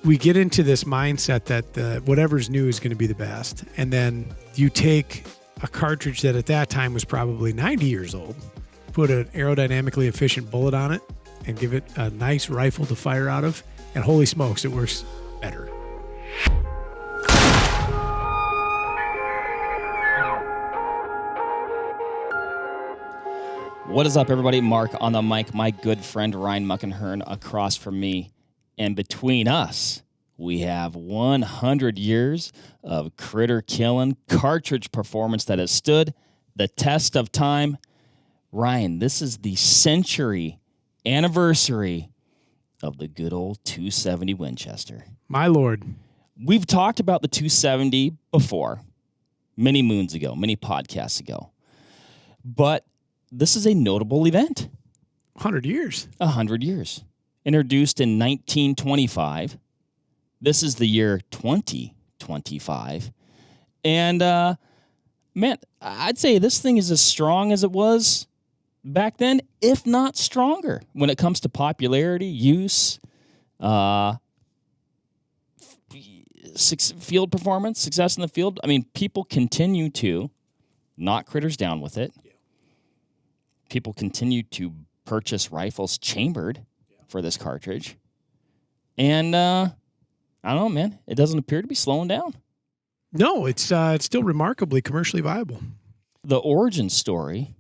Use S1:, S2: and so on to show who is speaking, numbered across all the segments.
S1: we get into this mindset that whatever's new is going to be the best. And then you take a cartridge that at that time was probably 90 years old, put an aerodynamically efficient bullet on it, and give it a nice rifle to fire out of. And holy smokes, it works better.
S2: What is up, everybody? Mark on the mic, my good friend Ryan Muckenhern across from me. And between us, we have 100 years of critter-killing cartridge performance that has stood the test of time. Ryan, this is the century anniversary of the good old 270 Winchester.
S1: My Lord.
S2: We've talked about the 270 before, many moons ago, many podcasts ago. But this is a notable event.
S1: 100 years.
S2: 100 years. Introduced in 1925. This is the year 2025. And, man, I'd say this thing is as strong as it was back then, if not stronger, when it comes to popularity, use, field performance, success in the field. I mean, people continue to knock critters down with it. People continue to purchase rifles chambered for this cartridge. And I don't know, man. It doesn't appear to be slowing down.
S1: No, it's still remarkably commercially viable.
S2: The origin story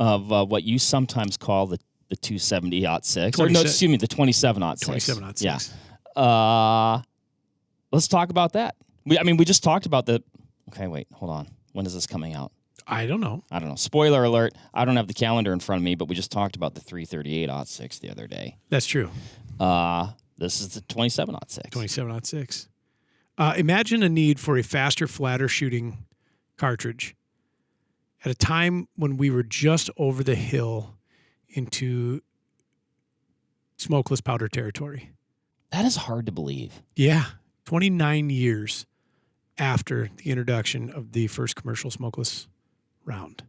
S2: of what you sometimes call the 270-06. Or no, excuse me, the 27-06.
S1: 27-06.
S2: Yeah. Let's talk about that. We just talked about the... Okay, wait, hold on. When is this coming out?
S1: I don't know.
S2: Spoiler alert. I don't have the calendar in front of me, but we just talked about the 338-06 the other day.
S1: That's true.
S2: This is the 27-06.
S1: 27-06. Imagine a need for a faster, flatter shooting cartridge at a time when we were just over the hill into smokeless powder territory.
S2: That is hard to believe.
S1: Yeah. 29 years after the introduction of the first commercial smokeless round.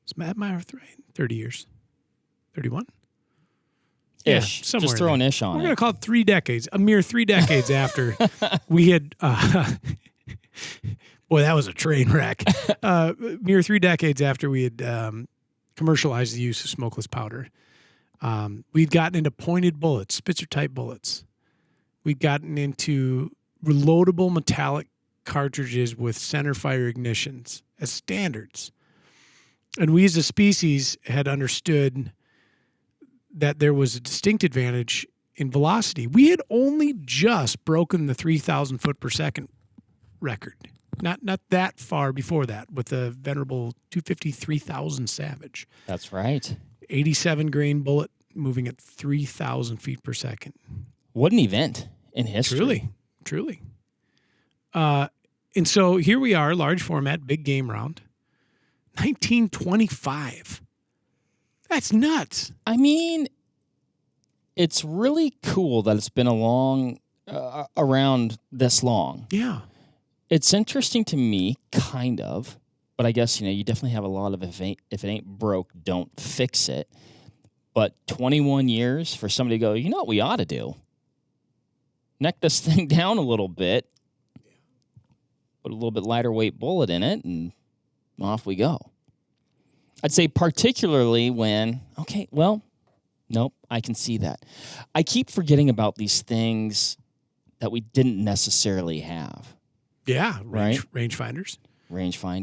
S1: Is Matt Myers right? 30 years. 31?
S2: Ish.
S1: Yeah, somewhere.
S2: Just throw an ish on it.
S1: We're going to call it 3 decades. A mere 3 decades after we had... boy, that was a train wreck. Mere 3 decades after we had commercialized the use of smokeless powder. We'd gotten into pointed bullets, Spitzer-type bullets. We'd gotten into reloadable metallic cartridges with center fire ignitions as standards. And we as a species had understood that there was a distinct advantage in velocity. We had only just broken the 3,000 foot per second record. Not that far before that with the venerable 253,000 Savage.
S2: That's right.
S1: 87 grain bullet moving at 3,000 feet per second.
S2: What an event in history.
S1: Truly. And so here we are, large format, big game round. 1925. That's nuts.
S2: I mean, it's really cool that it's been around this long.
S1: Yeah.
S2: It's interesting to me, kind of, but I guess, you definitely have a lot of if it ain't broke, don't fix it. But 21 years for somebody to go, you know what we ought to do? Neck this thing down a little bit, put a little bit lighter weight bullet in it, and off we go. I'd say particularly when, nope, I can see that. I keep forgetting about these things that we didn't necessarily have.
S1: Yeah,
S2: rangefinders.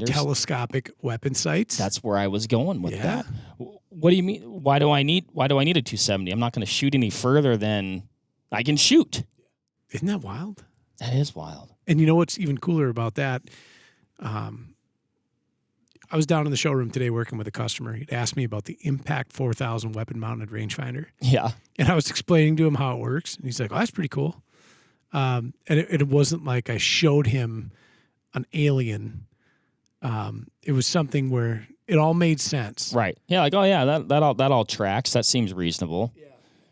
S1: Telescopic weapon sights.
S2: That's where I was going with that. What do you mean? Why do I need a 270? I'm not going to shoot any further than I can shoot.
S1: Isn't that wild?
S2: That is wild.
S1: And you know what's even cooler about that? I was down in the showroom today working with a customer. He'd asked me about the Impact 4000 weapon-mounted rangefinder.
S2: Yeah.
S1: And I was explaining to him how it works. And he's like, oh, that's pretty cool. And it wasn't like I showed him an alien. It was something where it all made sense.
S2: Right. Yeah, like, oh, yeah, that all tracks. That seems reasonable. Yeah.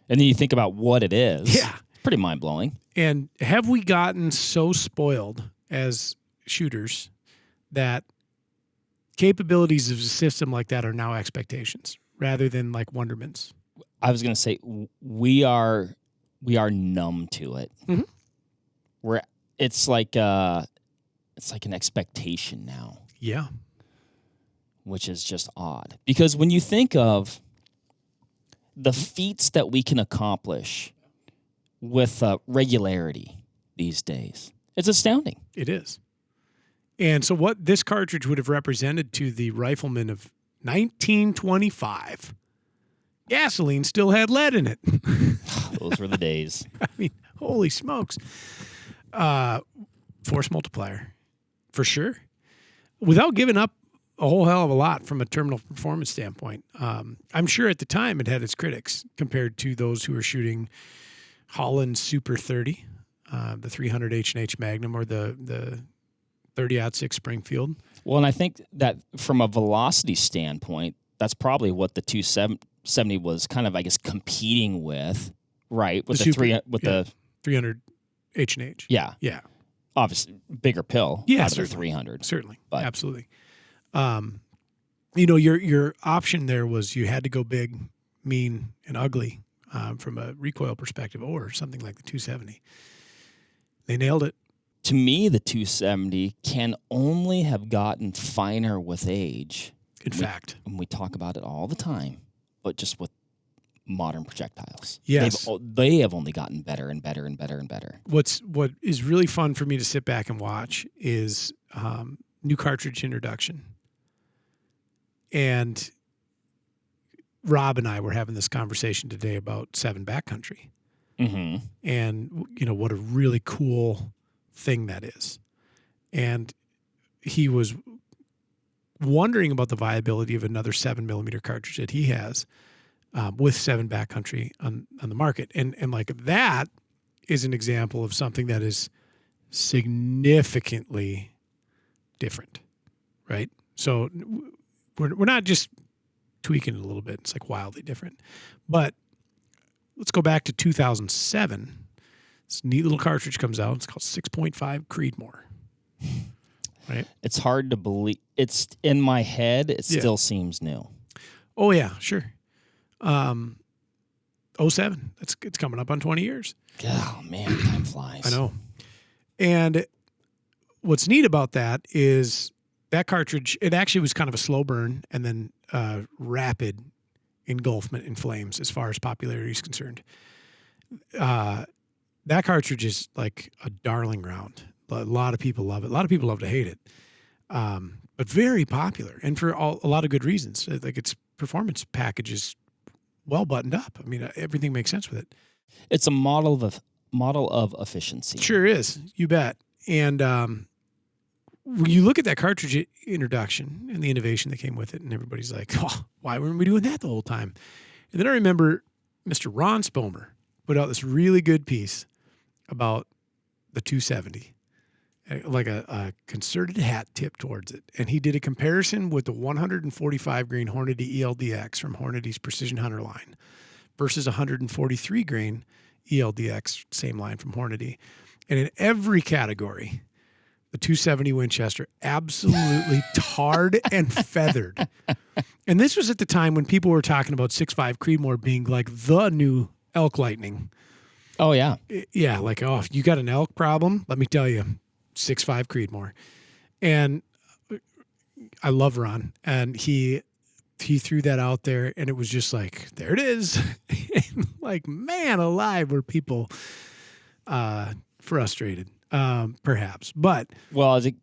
S2: And then you think about what it is.
S1: Yeah.
S2: It's pretty mind-blowing.
S1: And have we gotten so spoiled as shooters that capabilities of a system like that are now expectations rather than like wonderments?
S2: I was going to say we are we are numb to it.
S1: Mhm.
S2: It's like an expectation now,
S1: Yeah.
S2: which is just odd. Because when you think of the feats that we can accomplish with regularity these days, it's astounding.
S1: It is. And so what this cartridge would have represented to the rifleman of 1925, gasoline still had lead in it.
S2: Those were the days.
S1: I mean, holy smokes. Force multiplier, for sure. Without giving up a whole hell of a lot from a terminal performance standpoint. I'm sure at the time it had its critics compared to those who were shooting Holland Super 30, the 300 H&H Magnum, or the 30-06 Springfield.
S2: Well, and I think that from a velocity standpoint, that's probably what the 270 was kind of, I guess, competing with, right? With the
S1: 300 H&H.
S2: Yeah.
S1: Yeah.
S2: Obviously, bigger pill out of the 300.
S1: Certainly.
S2: But.
S1: Absolutely. Your option there was you had to go big, mean, and ugly from a recoil perspective, or something like the 270. They nailed it.
S2: To me, the 270 can only have gotten finer with age.
S1: In fact.
S2: And we talk about it all the time, but just with modern projectiles.
S1: Yes.
S2: They have only gotten better and better and better and better.
S1: What is really fun for me to sit back and watch is new cartridge introduction. And Rob and I were having this conversation today about 7 backcountry.
S2: Mm-hmm.
S1: And, what a really cool thing that is. And he was wondering about the viability of another 7mm cartridge that he has with 7 backcountry on the market. And like that is an example of something that is significantly different, right? So we're not just tweaking it a little bit. It's like wildly different. But let's go back to 2007. This neat little cartridge comes out. It's called 6.5 Creedmoor. Right?
S2: It's hard to believe. It's in my head. It still seems new.
S1: Oh, yeah, sure. 07. It's coming up on 20 years.
S2: Oh, man, time flies.
S1: I know. And what's neat about that is that cartridge, it actually was kind of a slow burn and then rapid engulfment in flames as far as popularity is concerned. That cartridge is like a darling round. A lot of people love it. A lot of people love to hate it. But very popular, and for a lot of good reasons. Like its performance package is well buttoned up. I mean, everything makes sense with it.
S2: It's a model of efficiency.
S1: Sure is. You bet. And when you look at that cartridge introduction and the innovation that came with it, and everybody's like, oh, why weren't we doing that the whole time? And then I remember Mr. Ron Spomer put out this really good piece about the 270, like a concerted hat tip towards it. And he did a comparison with the 145 grain Hornady ELDX from Hornady's Precision Hunter line versus 143 grain ELDX, same line from Hornady. And in every category, the 270 Winchester absolutely tarred and feathered. And this was at the time when people were talking about 6.5 Creedmoor being like the new elk lightning.
S2: Oh, yeah.
S1: Yeah, like, oh, if you got an elk problem, let me tell you, 6.5 Creedmoor. And I love Ron. And he threw that out there, and it was just like, there it is. Like, man alive, were people frustrated, perhaps. But
S2: well, it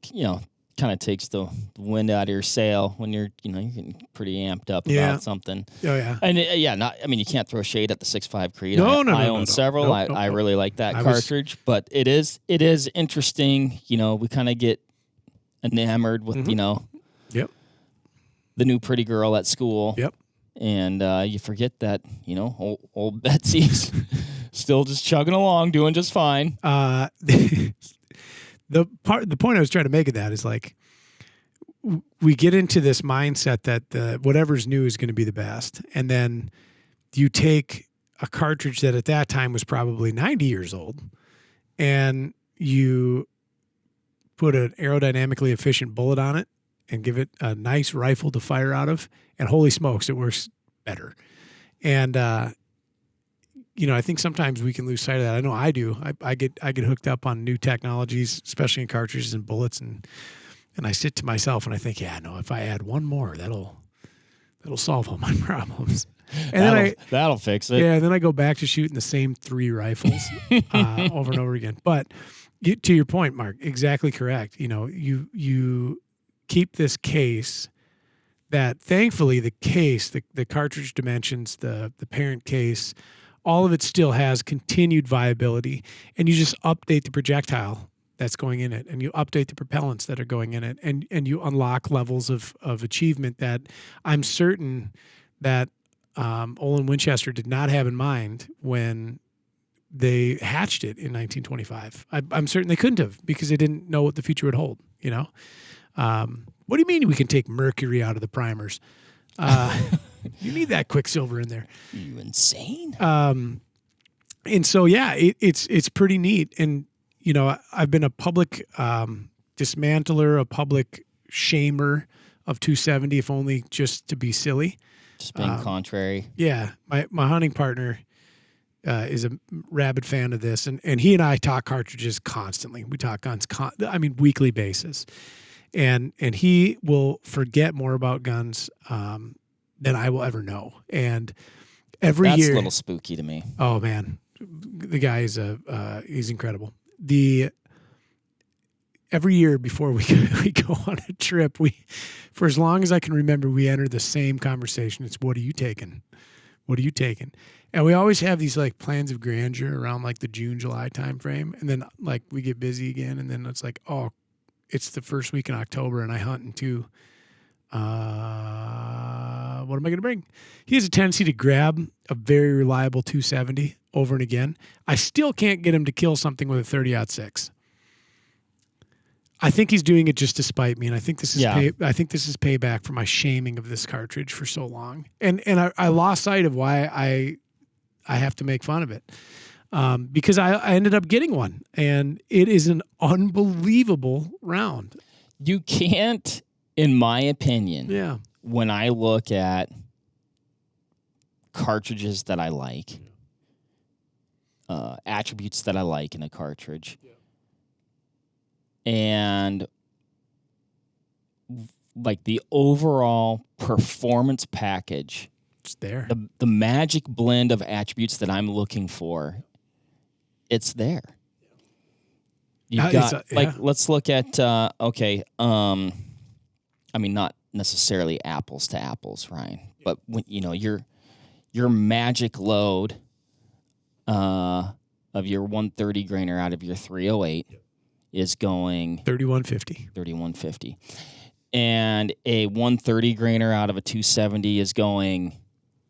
S2: kind of takes the wind out of your sail when you're getting pretty amped up about something.
S1: Oh yeah,
S2: and you can't throw shade at the 6.5 Creed.
S1: No,
S2: I own several. I really like that cartridge, but it is interesting. We kind of get enamored with
S1: Yep.
S2: the new pretty girl at school.
S1: Yep.
S2: And you forget that old Betsy's still just chugging along, doing just fine.
S1: The point I was trying to make of that is like we get into this mindset that whatever's new is going to be the best, and then you take a cartridge that at that time was probably 90 years old, and you put an aerodynamically efficient bullet on it and give it a nice rifle to fire out of, and holy smokes, it works better. And I think sometimes we can lose sight of that. I know I do. I get hooked up on new technologies, especially in cartridges and bullets, and I sit to myself and I think, yeah, no, if I add one more, that'll solve all my problems. And
S2: that'll fix it.
S1: Yeah, and then I go back to shooting the same 3 rifles over and over again. But to your point, Mark, exactly correct. You keep this case that thankfully the case, the cartridge dimensions, the parent case, all of it still has continued viability, and you just update the projectile that's going in it, and you update the propellants that are going in it, and you unlock levels of achievement that I'm certain that Olin Winchester did not have in mind when they hatched it in 1925. I'm certain they couldn't have, because they didn't know what the future would hold. What do you mean we can take mercury out of the primers? You need that quicksilver in there.
S2: Are you insane?
S1: And so, yeah, it's pretty neat. And, I've been a public dismantler, a public shamer of 270, if only just to be silly.
S2: Just being contrary.
S1: Yeah. My hunting partner is a rabid fan of this. And he and I talk cartridges constantly. We talk guns, weekly basis. And he will forget more about guns than I will ever know. And every year,
S2: that's a little spooky to me.
S1: Oh man, the guy is he's incredible. Every year before we go on a trip, for as long as I can remember, we enter the same conversation. It's, what are you taking? What are you taking? And we always have these like plans of grandeur around like the June, July timeframe, and then like we get busy again, and then it's like, oh, it's the first week in October, and I hunt into. What am I going to bring? He has a tendency to grab a very reliable 270 over and again. I still can't get him to kill something with a 30-06. I think he's doing it just to spite me, and I think this is I think this is payback for my shaming of this cartridge for so long. And I lost sight of why I have to make fun of it. Because I ended up getting one, and it is an unbelievable round.
S2: You can't, in my opinion, when I look at cartridges that I like, attributes that I like in a cartridge, and like the overall performance package,
S1: it's there.
S2: The magic blend of attributes that I'm looking for, it's there. You've got let's look at not necessarily apples to apples, Ryan, but when your magic load of your 130 grainer out of your 308 is going
S1: 3150.
S2: And a 130 grainer out of a 270 is going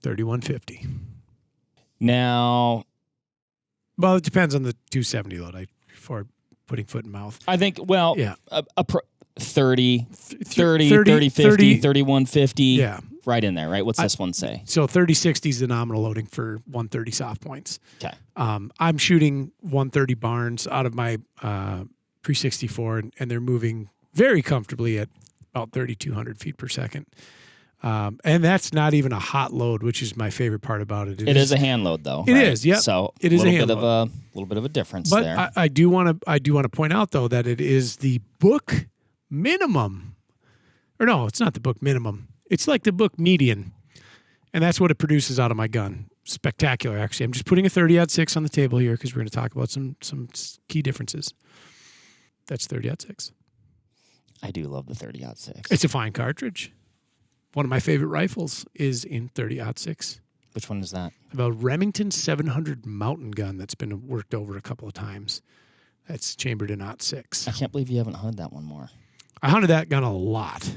S1: 3150.
S2: Now,
S1: well, it depends on the 270 load. Before putting foot in mouth,
S2: I think. Well,
S1: yeah,
S2: 30, 50, 3150.
S1: Yeah,
S2: right in there. Right. What's this one say?
S1: So 3060 is the nominal loading for 130 soft points.
S2: Okay.
S1: I'm shooting 130 Barnes out of my pre-64, and they're moving very comfortably at about 3,200 feet per second. And that's not even a hot load, which is my favorite part about it.
S2: It is a hand load, though.
S1: It is, yeah.
S2: So
S1: it is a hand load.
S2: A little bit of a difference
S1: but
S2: there.
S1: I do want to point out though that it is the book minimum, or no, it's not the book minimum. It's like the book median, and that's what it produces out of my gun. Spectacular, actually. I'm just putting a 30-06 on the table here because we're going to talk about some key differences. That's 30-06.
S2: I do love the 30-06.
S1: It's a fine cartridge. One of my favorite rifles is in 30-06.
S2: Which one is that?
S1: I have a Remington 700 mountain gun that's been worked over a couple of times. That's chambered in .6.
S2: I can't believe you haven't hunted that one more.
S1: I hunted that gun a lot.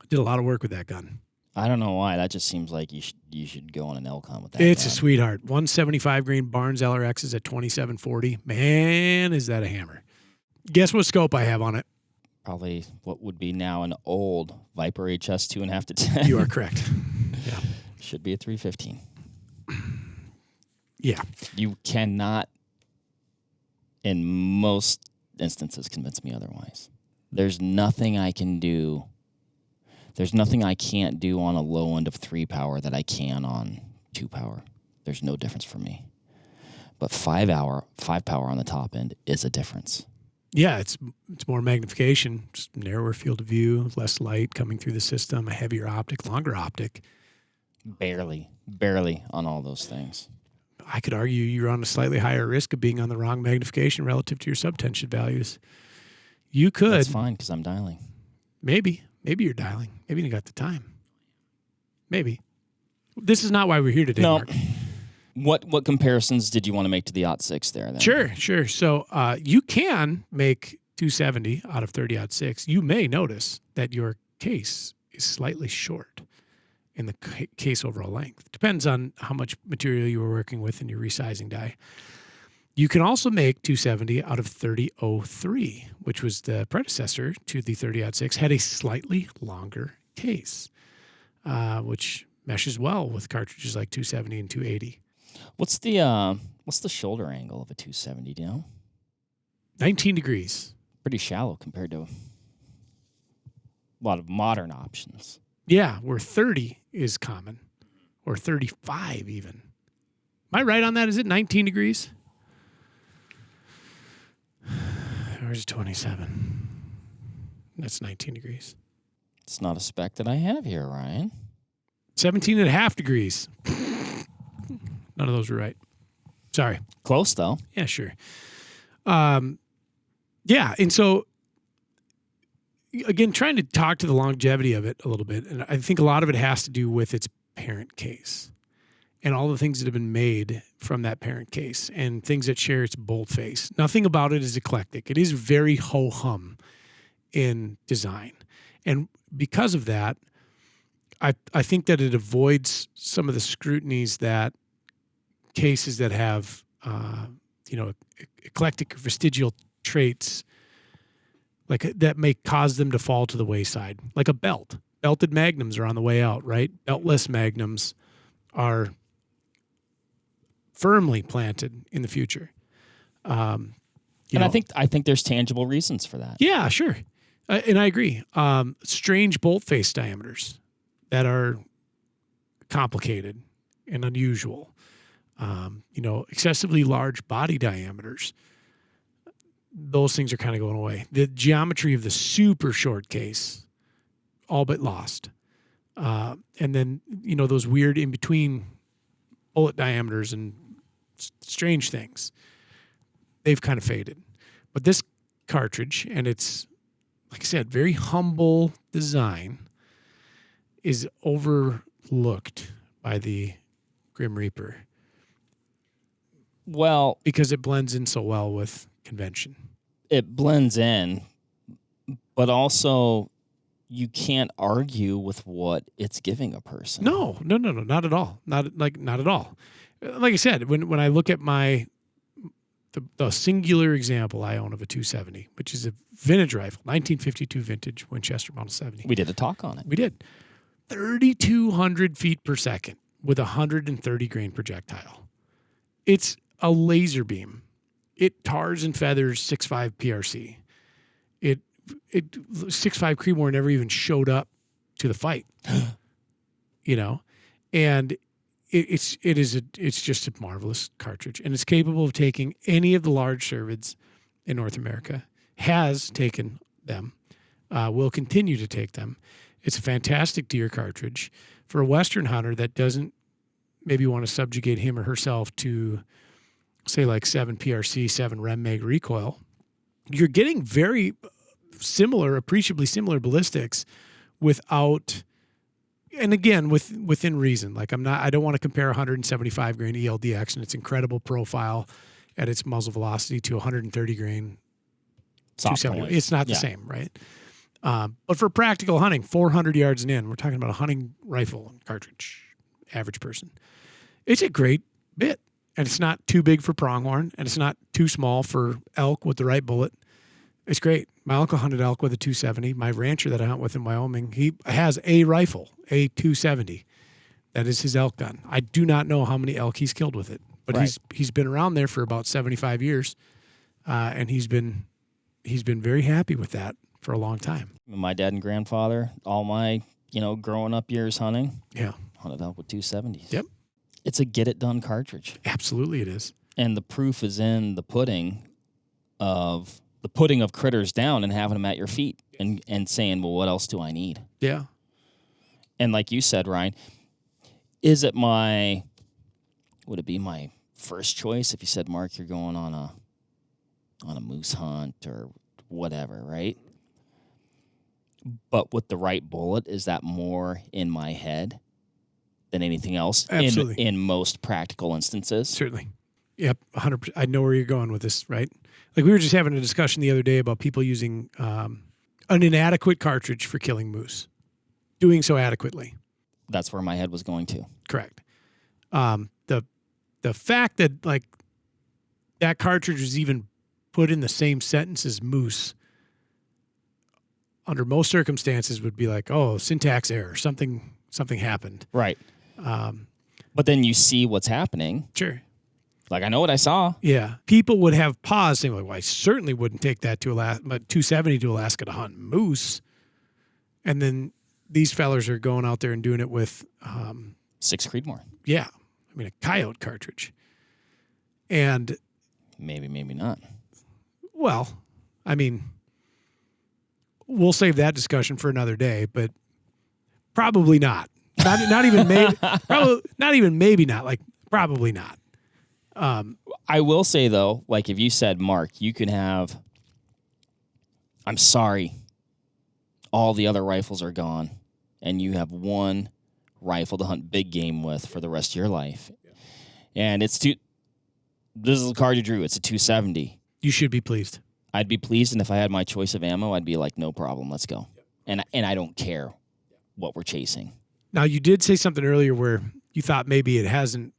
S1: I did a lot of work with that gun.
S2: I don't know why. That just seems like you should go on an elk hunt with that.
S1: It's
S2: gun.
S1: a sweetheart. 175 grain Barnes LRX is at 2740. Man, is that a hammer. Guess what scope I have on it?
S2: Probably what would be now an old Viper HS 2.5 to 10.
S1: You are correct. Yeah.
S2: Should be a 315.
S1: Yeah.
S2: You cannot, in most instances, convince me otherwise. There's nothing I can do. There's nothing I can't do on a low end of 3 power that I can on 2 power. there's no difference for me. But 5 power on the top end is a difference.
S1: Yeah, it's more magnification, just narrower field of view, less light coming through the system, a heavier optic, longer optic.
S2: Barely on all those things.
S1: I could argue you're on a slightly higher risk of being on the wrong magnification relative to your subtension values. You could.
S2: That's fine because I'm dialing.
S1: Maybe you're dialing. Maybe you got the time. Maybe. This is not why we're here today,
S2: No.
S1: Mark.
S2: What comparisons did you want to make to the .6 there then?
S1: Sure. So you can make 270 out of 30-06. You may notice that your case is slightly short in the case overall length. Depends on how much material you were working with in your resizing die. You can also make 270 out of 30-03, which was the predecessor to the 30-06, had a slightly longer case, which meshes well with cartridges like 270 and 280.
S2: What's the shoulder angle of a 270, do you know?
S1: 19 degrees.
S2: Pretty shallow compared to a lot of modern options.
S1: Yeah, where 30 is common, or 35 even. Am I right on that? Is it 19 degrees? Where's 27? That's 19 degrees.
S2: It's not a spec that I have here, Ryan.
S1: 17 and a half degrees. None of those were right. Sorry.
S2: Close, though.
S1: Yeah, sure. Yeah, and so, again, trying to talk to the longevity of it a little bit, and I think a lot of it has to do with its parent case and all the things that have been made from that parent case and things that share its bolt face. Nothing about it is eclectic. It is very ho-hum in design. And because of that, I think that it avoids some of the scrutinies that cases that have, eclectic vestigial traits like that may cause them to fall to the wayside, like a belt. Belted magnums are on the way out, right? Beltless magnums are firmly planted in the future.
S2: I think there's tangible reasons for that.
S1: Yeah, sure. And I agree. Strange bolt face diameters that are complicated and unusual. Excessively large body diameters. Those things are kind of going away. The geometry of the super short case, all but lost. And then, those weird in-between bullet diameters and strange things, they've kind of faded. But this cartridge, and its, like I said, very humble design, is overlooked by the Grim Reaper.
S2: Well,
S1: because it blends in so well with convention.
S2: It blends in, but also you can't argue with what it's giving a person.
S1: No, not at all. Not at all. Like I said, when I look at the singular example I own of a 270, which is a vintage rifle, 1952 vintage Winchester Model 70.
S2: We did a talk on it.
S1: We did. 3,200 feet per second with a 130 grain projectile. It's a laser beam. It tars and feathers 6.5 PRC. It 6.5 Creedmoor never even showed up to the fight. And it's just a marvelous cartridge, and it's capable of taking any of the large cervids in North America. Has taken them. Will continue to take them. It's a fantastic deer cartridge for a Western hunter that doesn't maybe want to subjugate him or herself to, say, like 7 PRC, 7 Rem Mag recoil. You're getting very similar, appreciably similar ballistics without, and again, within reason. Like I don't want to compare 175 grain ELDX and its incredible profile at its muzzle velocity to 130 grain 270. It's not the same, right? But for practical hunting, 400 yards and in, we're talking about a hunting rifle and cartridge, average person. It's a great bit. And it's not too big for pronghorn, and it's not too small for elk with the right bullet. It's great. My uncle hunted elk with a 270. My rancher that I hunt with in Wyoming, he has a rifle, a 270. That is his elk gun. I do not know how many elk he's killed with it, but
S2: right.
S1: he's been around there for about 75 years, and he's been very happy with that for a long time.
S2: My dad and grandfather, all my growing up years hunting,
S1: yeah,
S2: hunted elk with 270s.
S1: Yep.
S2: It's a get-it-done cartridge.
S1: Absolutely it is.
S2: And the proof is in the putting of critters down and having them at your feet and saying, well, what else do I need?
S1: Yeah.
S2: And like you said, Ryan, would it be my first choice if you said, Mark, you're going on a moose hunt or whatever, right? But with the right bullet, is that more in my head than anything else?
S1: Absolutely.
S2: In most practical instances?
S1: Certainly. Yep, 100%. I know where you're going with this, right? Like we were just having a discussion the other day about people using an inadequate cartridge for killing moose, doing so adequately.
S2: That's where my head was going to.
S1: Correct. The fact that like that cartridge was even put in the same sentence as moose under most circumstances would be like, oh, syntax error, something happened.
S2: Right. But then you see what's happening.
S1: Sure.
S2: Like, I know what I saw.
S1: Yeah. People would have paused saying, well, I certainly wouldn't take that to Alaska, but 270 to Alaska to hunt moose. And then these fellers are going out there and doing it with
S2: 6 Creedmoor.
S1: Yeah. I mean, a coyote cartridge. And
S2: maybe not.
S1: Well, I mean, we'll save that discussion for another day, but probably not. Not even maybe. Probably not even maybe not. Like probably not.
S2: I will say though, like if you said, Mark, you can have. I'm sorry, all the other rifles are gone, and you have one rifle to hunt big game with for the rest of your life, and it's this is the card you drew. It's a 270.
S1: You should be pleased.
S2: I'd be pleased, and if I had my choice of ammo, I'd be like, no problem, let's go. And I don't care what we're chasing.
S1: Now, you did say something earlier where you thought maybe it hasn't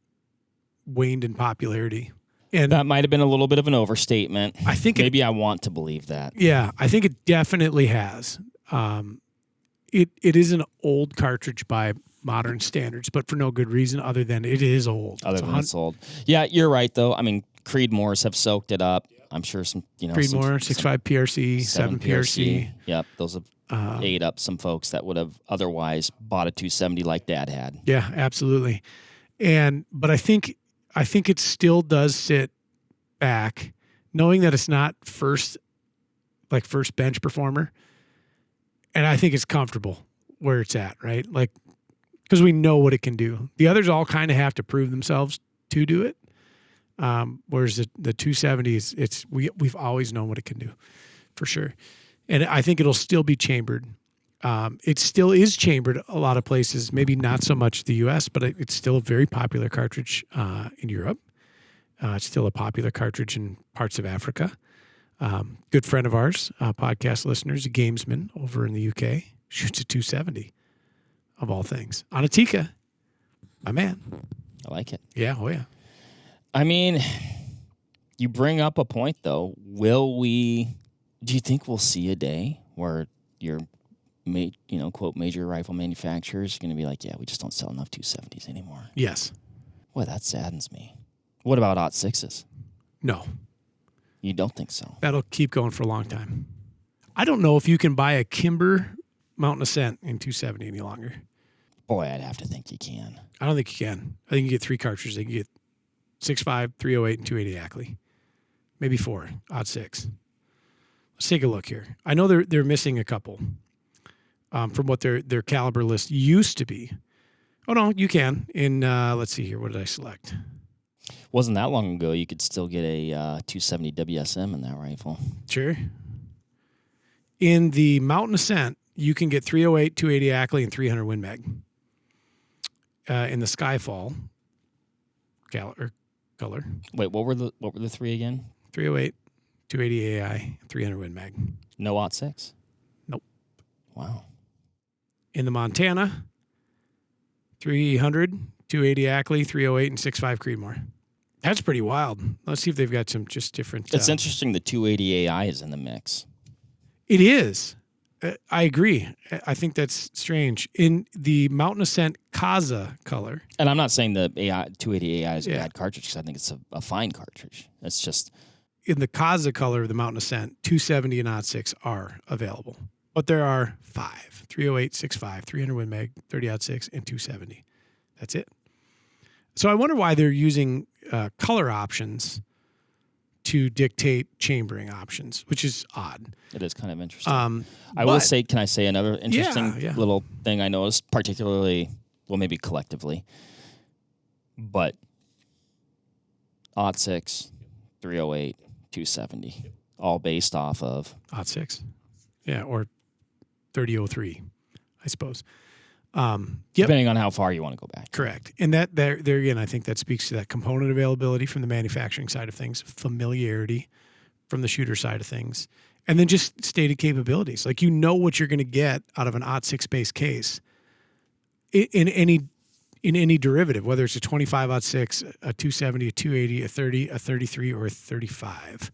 S1: waned in popularity. And
S2: that might have been a little bit of an overstatement.
S1: I think
S2: maybe I want to believe that.
S1: Yeah, I think it definitely has. It is an old cartridge by modern standards, but for no good reason other than it is old.
S2: It's old. Yeah, you're right, though. I mean, Creedmoors have soaked it up. I'm sure some,
S1: Creedmoor, 6.5 PRC, 7 PRC.
S2: Yep, those have ate up some folks that would have otherwise bought a 270 like Dad had.
S1: Yeah, absolutely. But I think it still does sit back, knowing that it's not first bench performer, and I think it's comfortable where it's at, right? Like, because we know what it can do. The others all kind of have to prove themselves to do it. Whereas the 270 we've always known what it can do, for sure. And I think it'll still be chambered. It still is chambered a lot of places, maybe not so much the U.S., but it's still a very popular cartridge in Europe. It's still a popular cartridge in parts of Africa. Good friend of ours, podcast listeners, a gamesman over in the UK, shoots a 270, of all things, on a Tikka. My man.
S2: I like it.
S1: Yeah, oh yeah.
S2: I mean, you bring up a point, though. Do you think we'll see a day where your, quote, major rifle manufacturers are going to be like, yeah, we just don't sell enough 270s anymore?
S1: Yes.
S2: Boy, that saddens me. What about .6s?
S1: No.
S2: You don't think so?
S1: That'll keep going for a long time. I don't know if you can buy a Kimber Mountain Ascent in 270 any longer.
S2: Boy, I'd have to think you can.
S1: I don't think you can. I think you get 3 cartridges. You can get 6.5, 308, and 280 Ackley. Maybe 4, odd 6. Let's take a look here. I know they're missing a couple from what their caliber list used to be. Oh, no, you can. In, let's see here. What did I select?
S2: Wasn't that long ago you could still get a 270 WSM in that rifle.
S1: Sure. In the Mountain Ascent, you can get 308, 280 Ackley, and 300 Win Mag. In the Skyfall color.
S2: Wait, what were the 3 again?
S1: 308, 280 AI, 300 Win Mag.
S2: No .6?
S1: Nope.
S2: Wow.
S1: In the Montana, 300, 280 Ackley, 308, and 6.5 Creedmoor. That's pretty wild. Let's see if they've got some just different...
S2: It's interesting the 280 AI is in the mix.
S1: It is. I agree. I think that's strange. In the Mountain Ascent Kaza color...
S2: And I'm not saying the 280 AI is a bad cartridge, because I think it's a fine cartridge. It's just...
S1: In the Kaza color of the Mountain Ascent, 270 and .6 are available. But there are 5. 308, 6.5, 300 Win Mag, 30 .6, and 270. That's it. So I wonder why they're using color options to dictate chambering options, which is odd.
S2: It is kind of interesting. I will say, can I say another interesting little thing I noticed, particularly, well, maybe collectively, but 06, 308, 270, all based off of
S1: 06, or 3003, I suppose.
S2: Depending on how far you want to go back.
S1: Correct. And that there again, I think that speaks to that component availability from the manufacturing side of things, familiarity from the shooter side of things, and then just stated capabilities. Like, you know what you're going to get out of an 06 base case in any derivative, whether it's a 25 06, a 270, a 280, a 30, a 33, or a 35.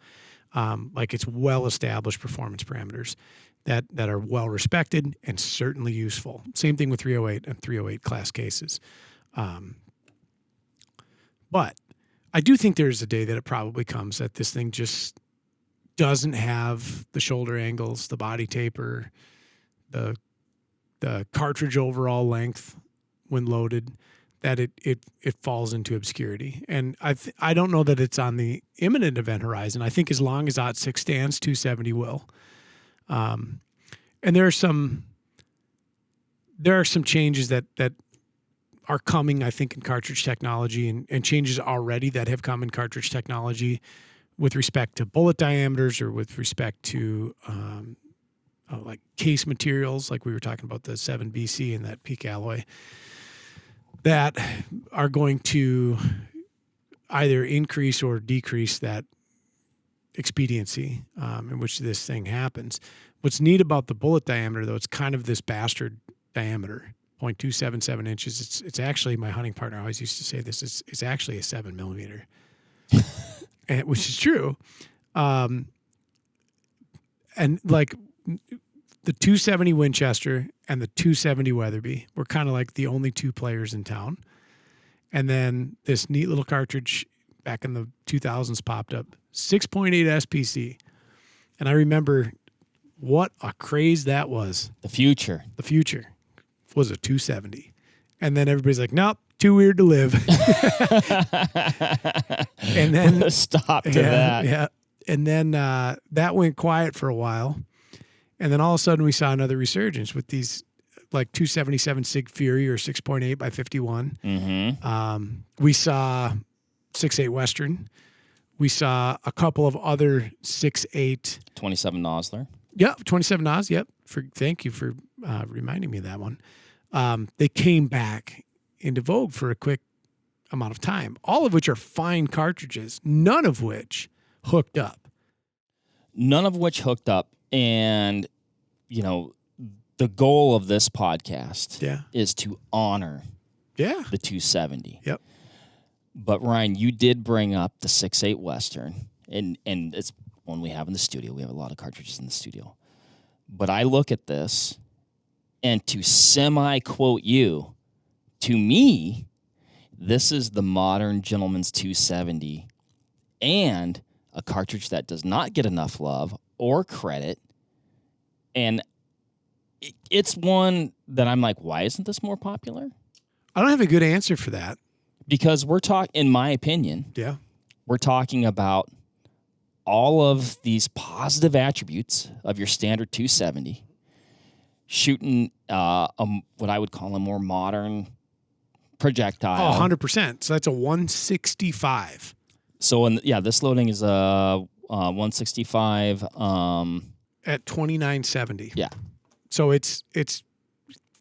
S1: Like, it's well-established performance parameters that are well respected and certainly useful. Same thing with 308 and 308 class cases. But I do think there's a day that it probably comes that this thing just doesn't have the shoulder angles, the body taper, the cartridge overall length when loaded, that it falls into obscurity. And I don't know that it's on the imminent event horizon. I think as long as 06 stands, 270 will. And there are some changes that are coming, I think, in cartridge technology, and changes already that have come in cartridge technology with respect to bullet diameters, or with respect to like case materials, like we were talking about the 7BC and that peak alloy, that are going to either increase or decrease that expediency in which this thing happens. What's neat about the bullet diameter, though, it's kind of this bastard diameter, 0.277 inches. It's actually, my hunting partner always used to say this, it's actually a 7 millimeter, which is true. And like the 270 Winchester and the 270 Weatherby were kind of like the only two players in town. And then this neat little cartridge back in the 2000s popped up, 6.8 SPC. And I remember what a craze that was.
S2: The future
S1: was a 270. And then everybody's like, nope, too weird to live. And then
S2: put a stop to that.
S1: Yeah. And then that went quiet for a while. And then all of a sudden we saw another resurgence with these like 277 Sig Fury or 6.8 by 51.
S2: Mm-hmm.
S1: We saw 6.8 Western. We saw a couple of other 6.8.
S2: 27 Nosler.
S1: Yep, 27 Nos. Yep. Thank you for reminding me of that one. They came back into vogue for a quick amount of time, all of which are fine cartridges, none of which hooked up.
S2: And, you know, the goal of this podcast is to honor the 270.
S1: Yep.
S2: But, Ryan, you did bring up the 6.8 Western, and it's one we have in the studio. We have a lot of cartridges in the studio. But I look at this, and to semi-quote you, to me, this is the modern gentleman's 270 and a cartridge that does not get enough love or credit. And it's one that I'm like, why isn't this more popular?
S1: I don't have a good answer for that.
S2: Because we're talking, in my opinion, we're talking about all of these positive attributes of your standard 270, shooting what I would call a more modern projectile.
S1: Oh, 100%. So that's a 165.
S2: So, this loading is a 165.
S1: At 2970.
S2: Yeah.
S1: So it's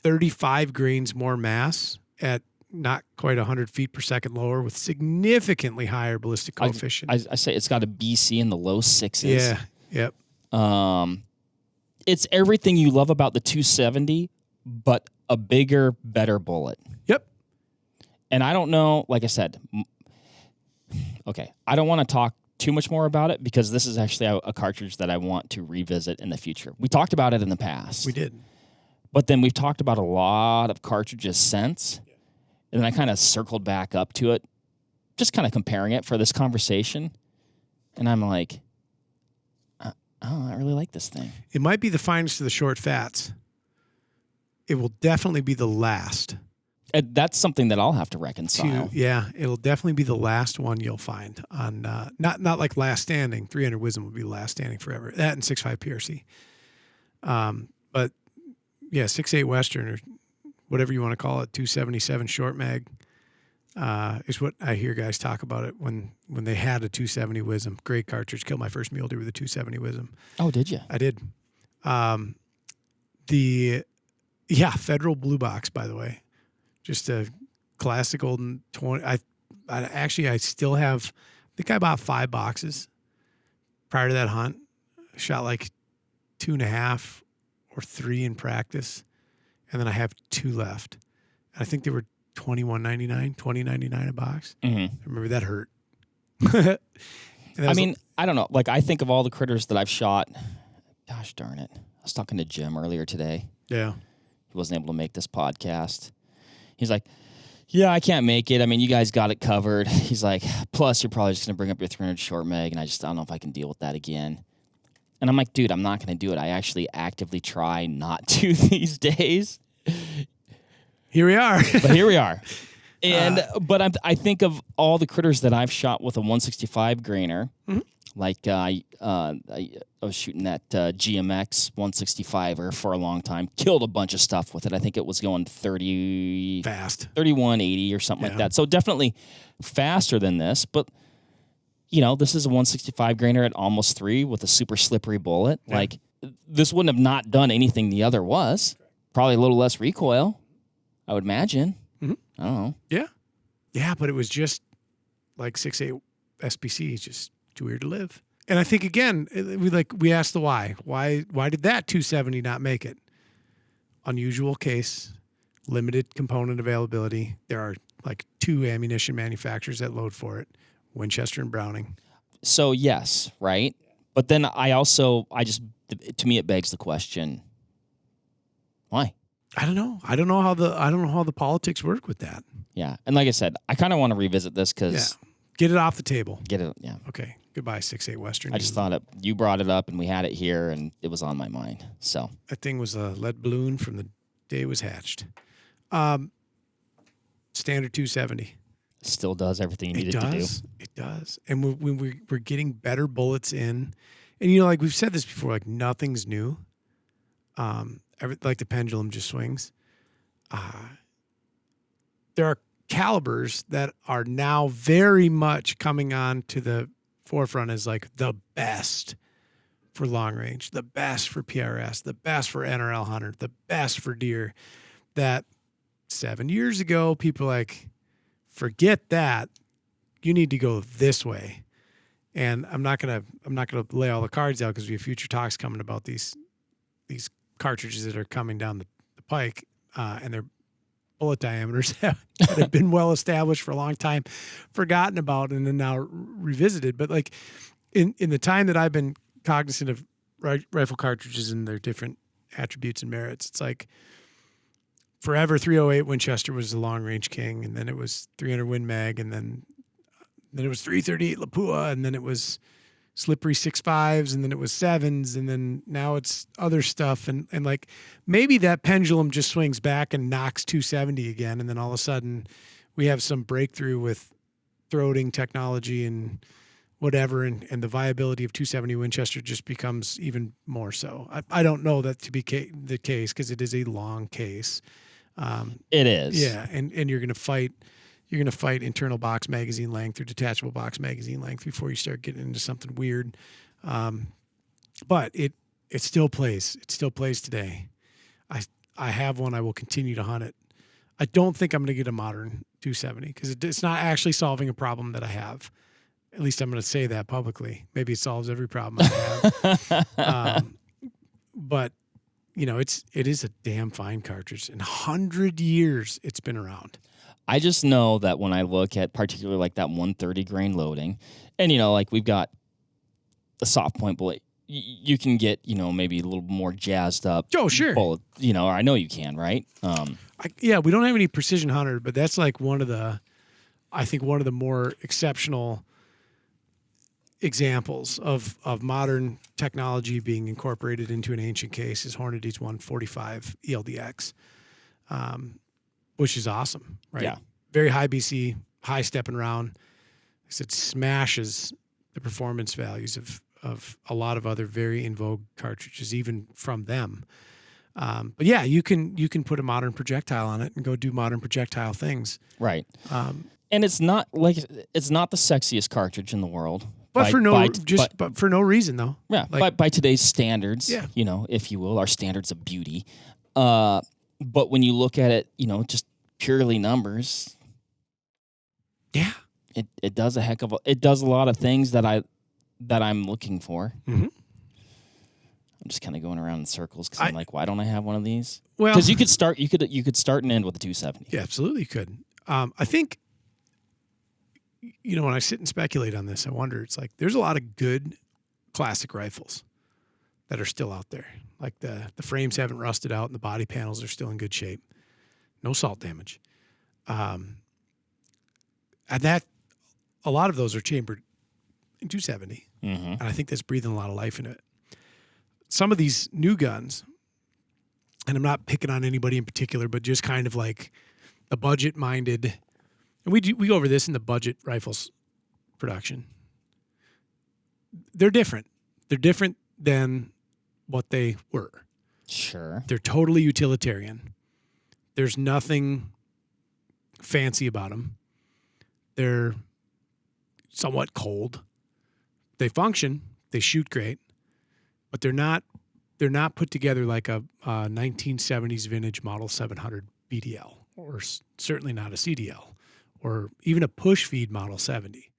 S1: 35 grains more mass at not quite 100 feet per second lower with significantly higher ballistic coefficient.
S2: I say it's got a BC in the low sixes.
S1: Yeah. Yep.
S2: It's everything you love about the 270, but a bigger, better bullet.
S1: Yep.
S2: And I don't know, like I said, okay, I don't want to talk too much more about it because this is actually a cartridge that I want to revisit in the future. We talked about it in the past.
S1: We did.
S2: But then we've talked about a lot of cartridges since. And then I kind of circled back up to it, just kind of comparing it for this conversation. And I'm like, I really like this thing.
S1: It might be the finest of the short fats. It will definitely be the last.
S2: That's something that I'll have to reconcile.
S1: Yeah, it'll definitely be the last one you'll find on not like last standing. 300 Wisdom will be last standing forever. That and 6.5 PRC. But yeah, 6.8 Western or whatever you want to call it, 277 short mag is what I hear guys talk about it when they had a 270 Wisdom. Great cartridge. Killed my first mule deer with a 270 Wisdom.
S2: Oh, did you?
S1: I did. Federal blue box, by the way. Just a classic old 20. I still have, I think I bought 5 boxes prior to that hunt. I shot like 2.5 or 3 in practice. And then I have 2 left. And I think they were $21.99, $20.99 a box.
S2: Mm-hmm.
S1: I remember that hurt.
S2: I don't know. Like, I think of all the critters that I've shot. Gosh darn it. I was talking to Jim earlier today.
S1: Yeah.
S2: He wasn't able to make this podcast. He's like, yeah, I can't make it. I mean, you guys got it covered. He's like, plus you're probably just going to bring up your 300 short mag, and I don't know if I can deal with that again. And I'm like, dude, I'm not going to do it. I actually actively try not to these days.
S1: Here we are.
S2: But here we are. And I think of all the critters that I've shot with a 165 grainer. Mm-hmm. Like I was shooting that GMX 165er for a long time. Killed a bunch of stuff with it. I think it was going 30
S1: fast,
S2: 3180 or something like that. So definitely faster than this. But this is a 165 grainer at almost 3 with a super slippery bullet. Yeah. Like this wouldn't have not done anything the other was. Probably a little less recoil, I would imagine. Mm-hmm. I don't know.
S1: Yeah, but it was just like 6.8 SBC. Just too weird to live. And I think again, we asked the why. Why did that 270 not make it? Unusual case, limited component availability. There are like 2 ammunition manufacturers that load for it, Winchester and Browning.
S2: So yes, right. But then to me it begs the question, why?
S1: I don't know. I don't know how the politics work with that.
S2: Yeah, and like I said, I kind of want to revisit this because
S1: get it off the table.
S2: Get it. Yeah.
S1: Okay. Goodbye, 6.8 Western.
S2: I just thought you brought it up, and we had it here, and it was on my mind. So
S1: that thing was a lead balloon from the day it was hatched. Standard 270
S2: still does everything you needed to do.
S1: It does, and when we're getting better bullets in, and like we've said this before, like nothing's new. Like the pendulum just swings. There are calibers that are now very much coming on to the forefront as like the best for long range, the best for PRS, the best for NRL hunter, the best for deer. That 7 years ago, people like, forget that. You need to go this way. And I'm not gonna lay all the cards out because we have future talks coming about these cartridges that are coming down the pike, and their bullet diameters that have been well established for a long time, forgotten about, and then now revisited. But like in the time that I've been cognizant of rifle cartridges and their different attributes and merits, it's like forever 308 Winchester was the long range king, and then it was 300 Win Mag, and then it was 338 Lapua, and then it was slippery 6.5s, and then it was 7s, and then now it's other stuff. And like maybe that pendulum just swings back and knocks 270 again, and then all of a sudden we have some breakthrough with throating technology and whatever, and the viability of 270 Winchester just becomes even more so. I don't know that to be the case because it is a long case.
S2: It is.
S1: Yeah, and you're going to fight. You're going to fight internal box magazine length or detachable box magazine length before you start getting into something weird. But it still plays. It still plays today. I have one. I will continue to hunt it. I don't think I'm going to get a modern 270 because it's not actually solving a problem that I have. At least I'm going to say that publicly. Maybe it solves every problem I have. But it is a damn fine cartridge. In 100 years, it's been around.
S2: I just know that when I look at particularly like that 130 grain loading, and like we've got a soft point bullet, you can get maybe a little more jazzed up.
S1: Oh, sure.
S2: Bullet, or I know you can, right?
S1: We don't have any precision hunter, but that's like one of the more exceptional examples of modern technology being incorporated into an ancient case is Hornady's 145 ELDX. which is awesome, right?
S2: Yeah.
S1: Very high BC, high stepping round. It smashes the performance values of a lot of other very in vogue cartridges, even from them. But yeah, you can put a modern projectile on it and go do modern projectile things.
S2: Right. And it's not the sexiest cartridge in the world.
S1: But for no reason though.
S2: Yeah.
S1: Like,
S2: by today's standards,
S1: yeah.
S2: If you will, our standards of beauty. But when you look at it, just purely numbers.
S1: Yeah.
S2: It does it does a lot of things that I'm looking for.
S1: Mm-hmm.
S2: I'm just kind of going around in circles because I'm like, why don't I have one of these?
S1: Well,
S2: because you could start and end with a 270.
S1: Yeah, absolutely you could. I think, when I sit and speculate on this, I wonder, it's like there's a lot of good classic rifles that are still out there. Like the frames haven't rusted out and the body panels are still in good shape. No salt damage. And that, a lot of those are chambered in 270.
S2: Mm-hmm.
S1: And I think that's breathing a lot of life into it. Some of these new guns, and I'm not picking on anybody in particular, but just kind of like the budget-minded, and we go over this in the budget rifles production. They're different. They're different than what they were.
S2: Sure.
S1: They're totally utilitarian. There's nothing fancy about them. They're somewhat cold. They function. They shoot great. But they're not put together like a 1970s vintage Model 700 BDL, or certainly not a CDL, or even a push feed Model 70.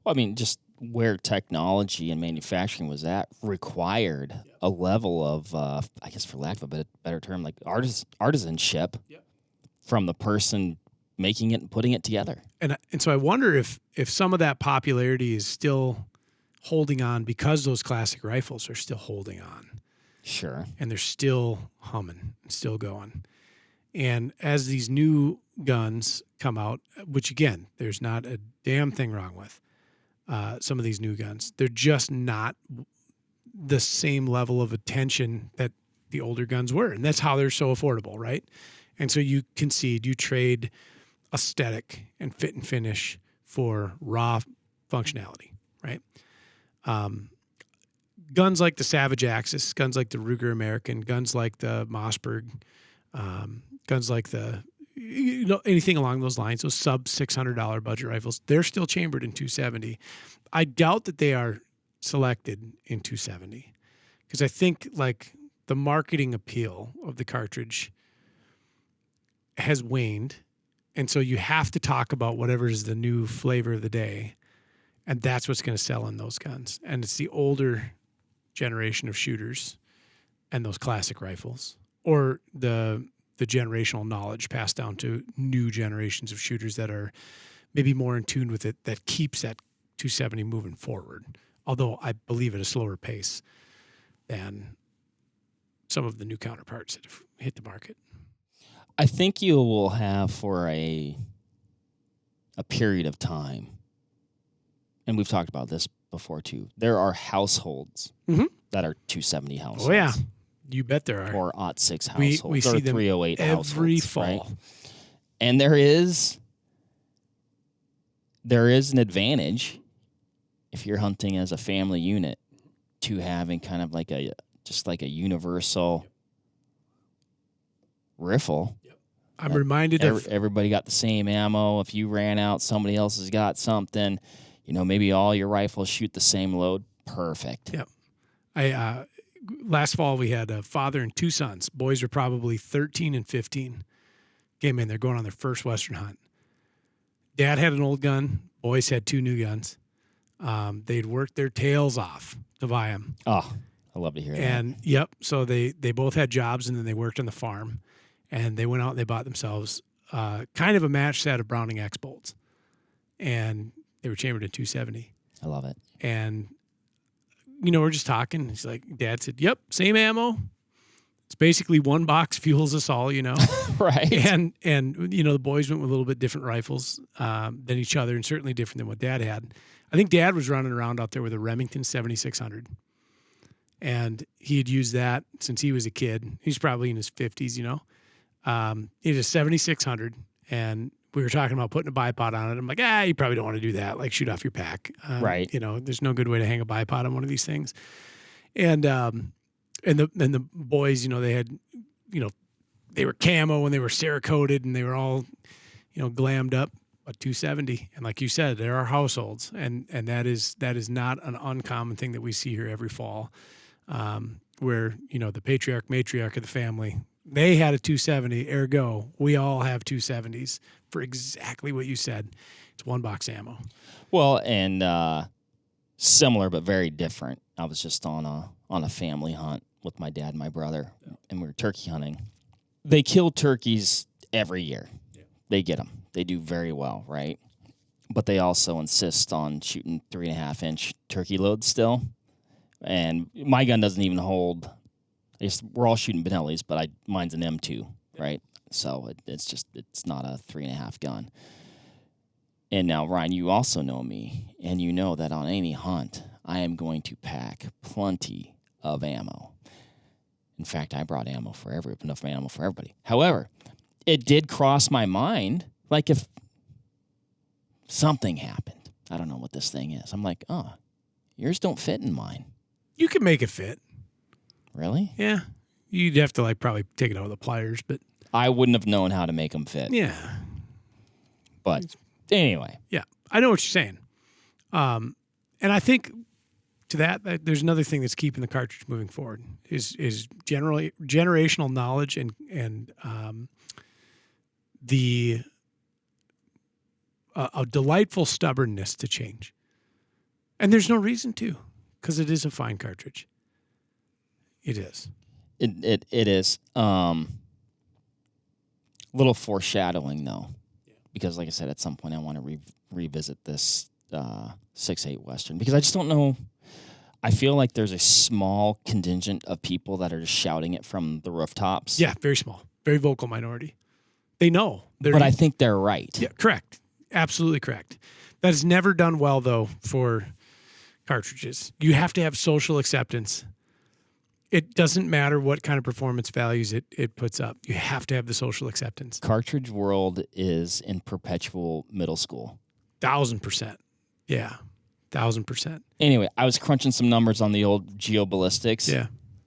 S2: Well, I mean, just where technology and manufacturing was at required a level of, I guess for lack of a better term, like artisanship from the person making it and putting it together.
S1: And so I wonder if some of that popularity is still holding on because those classic rifles are still holding on.
S2: Sure.
S1: And they're still humming and still going. And as these new guns come out, which again, there's not a damn thing wrong with some of these new guns, they're just not the same level of attention that the older guns were. And that's how they're so affordable, right? And so you trade aesthetic and fit and finish for raw functionality, right? Guns like the Savage Axis, guns like the Ruger American, guns like the Mossberg, guns like the, anything along those lines, those sub $600 budget rifles, they're still chambered in 270. I doubt that they are selected in 270 because I think like the marketing appeal of the cartridge has waned. And so you have to talk about whatever is the new flavor of the day. And that's what's going to sell in those guns. And it's the older generation of shooters and those classic rifles, or the generational knowledge passed down to new generations of shooters that are maybe more in tune with it, that keeps that 270 moving forward. Although I believe at a slower pace than some of the new counterparts that have hit the market.
S2: I think you will have for a period of time, and we've talked about this before too, there are households that are 270 households.
S1: Oh yeah, you bet there are.
S2: Or 06 households.
S1: We see
S2: or
S1: them
S2: 308
S1: every
S2: households,
S1: fall.
S2: right? And there is an advantage if you're hunting as a family unit to having kind of like a universal riffle.
S1: I'm reminded of
S2: everybody got the same ammo. If you ran out, somebody else has got something. Maybe all your rifles shoot the same load. Perfect.
S1: Yep. Last fall we had a father and two sons. Boys were probably 13 and 15. Came in. They're going on their first Western hunt. Dad had an old gun. Boys had two new guns. They'd worked their tails off to buy them.
S2: Oh, I love to hear that.
S1: And yep, so they both had jobs, and then they worked on the farm. And they went out and they bought themselves kind of a match set of Browning X bolts. And they were chambered in 270.
S2: I love it. And,
S1: we're just talking. He's like, Dad said, yep, same ammo. It's basically one box fuels us all,
S2: Right.
S1: And the boys went with a little bit different rifles than each other, and certainly different than what Dad had. I think Dad was running around out there with a Remington 7600. And he had used that since he was a kid. He's probably in his 50s, It is 7,600, and we were talking about putting a bipod on it. I'm like, you probably don't want to do that. Like, shoot off your pack.
S2: Right.
S1: There's no good way to hang a bipod on one of these things. And the boys, they had, they were camo and they were Cerakoted and they were all, glammed up. A 270, and like you said, there are households, and that is not an uncommon thing that we see here every fall, where the patriarch matriarch of the family, they had a 270. Ergo, we all have 270s for exactly what you said. It's one box ammo.
S2: Well, and similar but very different. I was just on a family hunt with my dad and my brother, and we were turkey hunting. They kill turkeys every year. Yeah. They get them. They do very well, right? But they also insist on shooting 3.5-inch turkey loads still. And my gun doesn't even hold. I guess we're all shooting Benellis, but mine's an M2, right? So it's not a 3.5 gun. And now, Ryan, you also know me, and you know that on any hunt, I am going to pack plenty of ammo. In fact, I brought enough ammo for everybody. However, it did cross my mind. Like if something happened, I don't know what this thing is. I'm like, yours don't fit in mine.
S1: You can make it fit.
S2: Really?
S1: Yeah. You'd have to probably take it out with the pliers, but
S2: I wouldn't have known how to make them fit.
S1: Yeah.
S2: But anyway.
S1: Yeah. I know what you're saying. And I think to that there's another thing that's keeping the cartridge moving forward is generally generational knowledge and a delightful stubbornness to change. And there's no reason to, because it is a fine cartridge. It is.
S2: It is. Little foreshadowing, though, because like I said, at some point I want to revisit this 6.8 Western, because I just don't know. I feel like there's a small contingent of people that are just shouting it from the rooftops.
S1: Yeah, very small. Very vocal minority. They know.
S2: But I think they're right.
S1: Yeah, correct. Absolutely correct. That is never done well, though, for cartridges. You have to have social acceptance. It doesn't matter what kind of performance values it puts up. You have to have the social acceptance.
S2: Cartridge world is in perpetual middle school.
S1: 1,000%. Yeah, 1,000%.
S2: Anyway, I was crunching some numbers on the old geoballistics.
S1: Yeah.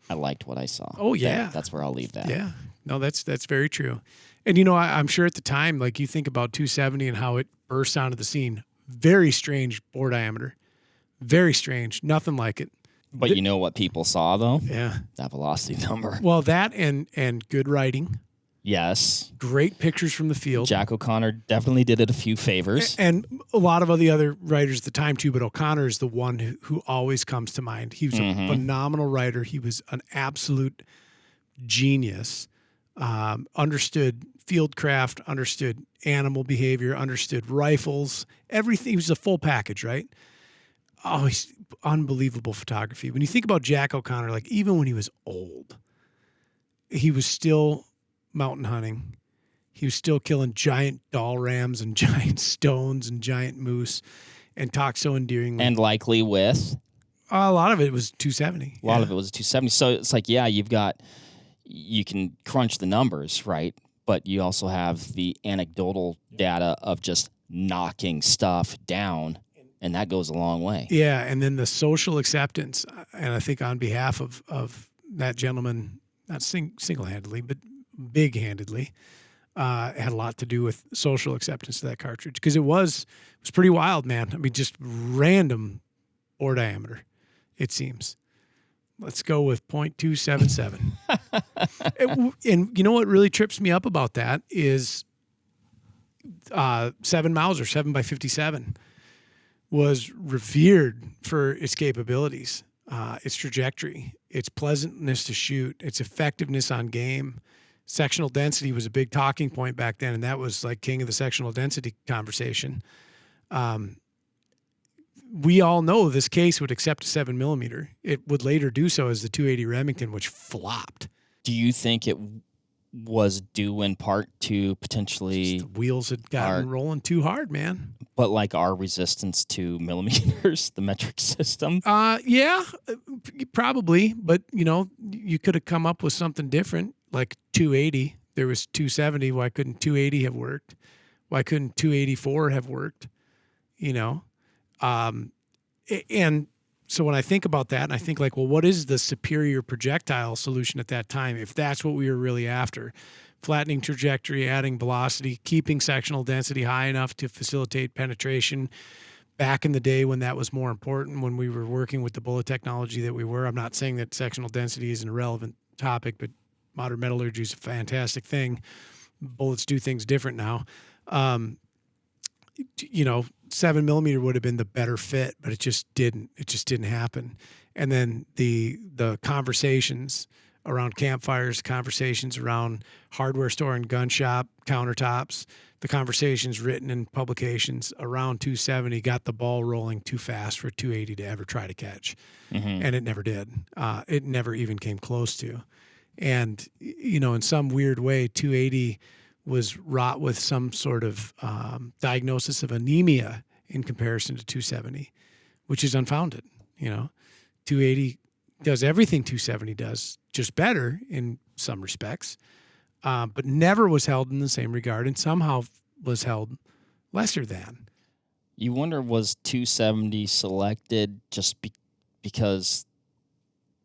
S2: I liked what I saw.
S1: Oh, yeah.
S2: That's where I'll leave that.
S1: Yeah. No, that's very true. And, I'm sure at the time, like you think about 270 and how it burst onto the scene. Very strange bore diameter. Very strange. Nothing like it.
S2: But you know what people saw, though?
S1: Yeah.
S2: That velocity number.
S1: Well, that and good writing.
S2: Yes.
S1: Great pictures from the field.
S2: Jack O'Connor definitely did it a few favors.
S1: And a lot of the other writers at the time, too, but O'Connor is the one who always comes to mind. He was a phenomenal writer. He was an absolute genius. Understood field craft, understood animal behavior, understood rifles, everything. He was a full package, right? Oh, he's unbelievable photography. When you think about Jack O'Connor, like even when he was old, he was still mountain hunting. He was still killing giant doll rams and giant stones and giant moose, and talked so endearingly.
S2: And likely with?
S1: A lot of it was 270.
S2: A lot of it was 270. So it's like, you can crunch the numbers, right? But you also have the anecdotal data of just knocking stuff down, and that goes a long way.
S1: Yeah, and then the social acceptance, and I think on behalf of that gentleman, not single-handedly, but big-handedly, had a lot to do with social acceptance of that cartridge, because it was pretty wild, man. I mean, just random bore diameter, it seems. Let's go with 0.277. And you know what really trips me up about that is 7 Mauser, 7x57, was revered for its capabilities, its trajectory, its pleasantness to shoot, its effectiveness on game. Sectional density was a big talking point back then, and that was like king of the sectional density conversation. We all know this case would accept a 7mm. It would later do so as the 280 Remington, which flopped.
S2: Do you think it was due in part to potentially
S1: the wheels had gotten rolling too hard, man?
S2: But like our resistance to millimeters, the metric system?
S1: Yeah, probably. But, you could have come up with something different, like 280, There was 270. Why couldn't 280 have worked? Why couldn't 284 have worked? You know, and so when I think about that, and I think like, well, what is the superior projectile solution at that time? If that's what we were really after, flattening trajectory, adding velocity, keeping sectional density high enough to facilitate penetration. Back in the day when that was more important, when we were working with the bullet technology that we were, I'm not saying that sectional density is an irrelevant topic, but modern metallurgy is a fantastic thing. Bullets do things different now. 7mm would have been the better fit, but it just didn't. It just didn't happen. And then the conversations around campfires, conversations around hardware store and gun shop countertops, the conversations written in publications around 270 got the ball rolling too fast for 280 to ever try to catch.
S2: Mm-hmm.
S1: And it never did. It never even came close to. And, in some weird way, 280 was wrought with some sort of diagnosis of anemia in comparison to 270, which is unfounded. 280 does everything 270 does, just better in some respects, but never was held in the same regard and somehow was held lesser than.
S2: You wonder, was 270 selected just because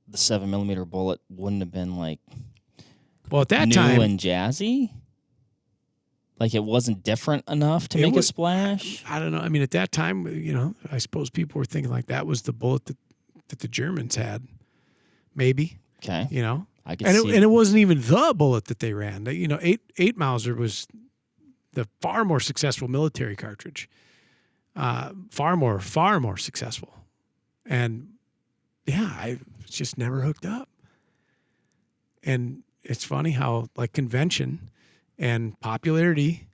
S2: the 7mm bullet wouldn't have been like
S1: at that
S2: new
S1: time
S2: and jazzy? Like it wasn't different enough to make a splash?
S1: I don't know. I mean, at that time, I suppose people were thinking like that was the bullet that the Germans had. Maybe.
S2: Okay. I could
S1: and
S2: see.
S1: And it wasn't even the bullet that they ran. 8 Mauser was the far more successful military cartridge. Far more successful. And yeah, it's just never hooked up. And it's funny how like convention and popularity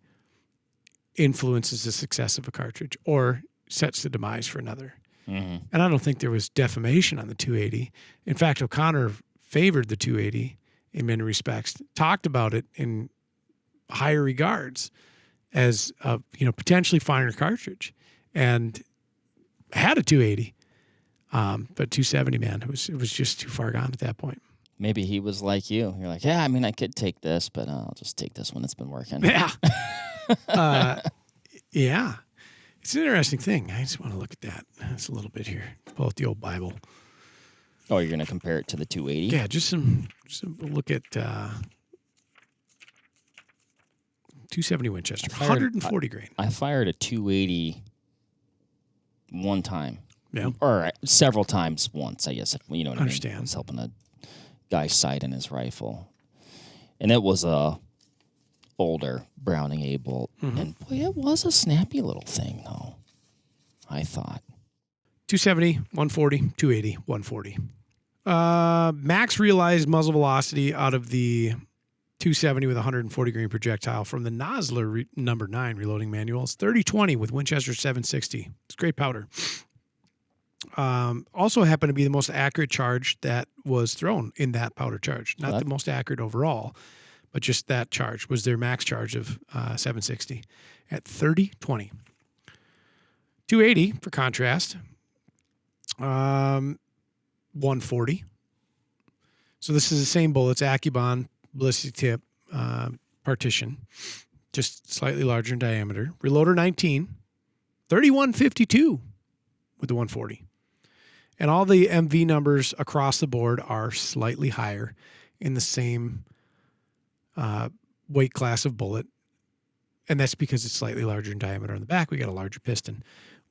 S1: influences the success of a cartridge or sets the demise for another.
S2: Mm-hmm.
S1: And I don't think there was defamation on the 280. In fact, O'Connor favored the 280 in many respects, talked about it in higher regards as a potentially finer cartridge, and had a 280. But 270, man, it was just too far gone at that point.
S2: Maybe he was like you. You're like, yeah, I mean, I could take this, but I'll just take this one. It's been working.
S1: Yeah. Yeah. It's an interesting thing. I just want to look at that. It's a little bit here. Pull out the old Bible.
S2: Oh, you're going to compare it to the 280?
S1: Yeah, just some look at 270 Winchester, 140 grain.
S2: I fired a 280 one time.
S1: Yeah.
S2: Or several times once, I guess. You know what I
S1: understand.
S2: mean? I was helping a guy sight in his rifle. And it was a older Browning A bolt.
S1: Mm-hmm.
S2: And boy, it was a snappy little thing, though, I thought.
S1: 270, 140, 280, 140. Max realized muzzle velocity out of the 270 with 140 grain projectile from the Nosler number 9 reloading manuals, 30-20 with Winchester 760. It's great powder. Also happened to be the most accurate charge that was thrown in that powder charge. Not the most accurate overall, but just that charge was their max charge of 760 at 30-20. 280, for contrast, 140. So this is the same bullets, Accubon, ballistic tip, partition, just slightly larger in diameter. Reloader 19, 3152 with the 140. And all the MV numbers across the board are slightly higher in the same weight class of bullet. And that's because it's slightly larger in diameter on the back. We got a larger piston.